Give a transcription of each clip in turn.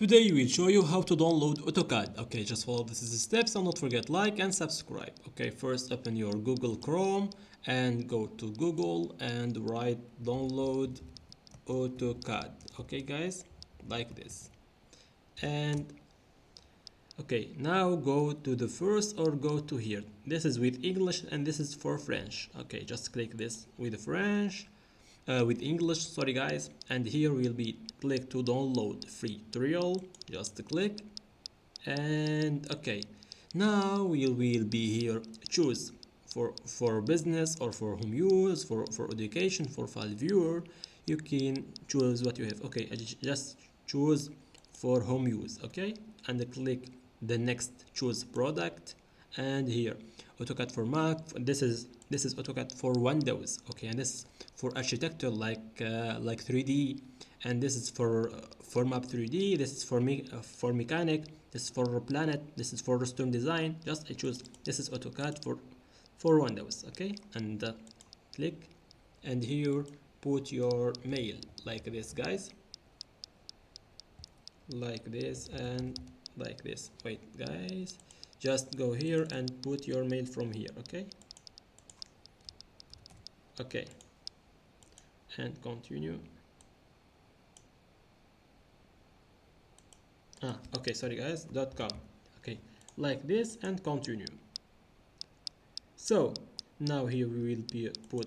Today we'll show you how to download AutoCAD. Okay, just follow these steps and don't forget like and subscribe. Okay, first open your Google Chrome and go to Google and write download AutoCAD. Okay guys, like this. And okay, now go to the first or go to here. This is with English and this is for French. Okay, just click this with French. With English, sorry guys, and here will be click to download free tutorial. Just click and okay, now we will be here. Choose for business or for home use, for education, for file viewer. You can choose what you have. Okay, I just choose for home use. Okay, and click the next choose product, and here AutoCAD for Mac. This is AutoCAD for Windows. Okay, and this for architecture like 3D, and this is for map 3D. This is for mechanic. This is for planet. This is for storm design. Just I choose this is AutoCAD for Windows. Okay, and click, and here put your mail like this, guys, like this and like this. Wait guys, just go here and put your mail from here. Okay, and continue. Okay, sorry guys, .com. Okay, like this and continue. So now here we will be put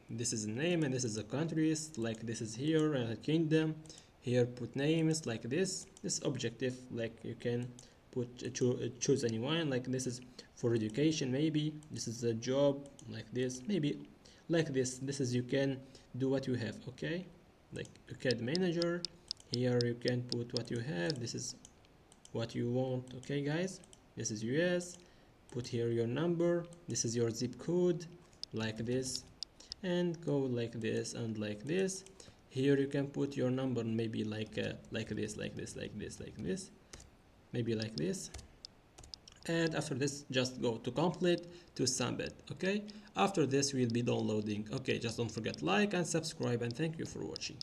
this is a name and this is a countries, like this is here and a kingdom. Here put names like this objective, like you can put choose anyone, like this is for education, maybe this is a job, like this, maybe like this is you can do what you have. Okay, like AutoCAD manager, here you can put what you have, this is what you want. Okay guys, this is US, put here your number, this is your zip code, like this, and go like this and like this. Here you can put your number, maybe like this, maybe like this. And after this, just go to complete to submit. Okay, after this we'll be downloading. Okay, just don't forget like and subscribe, and thank you for watching.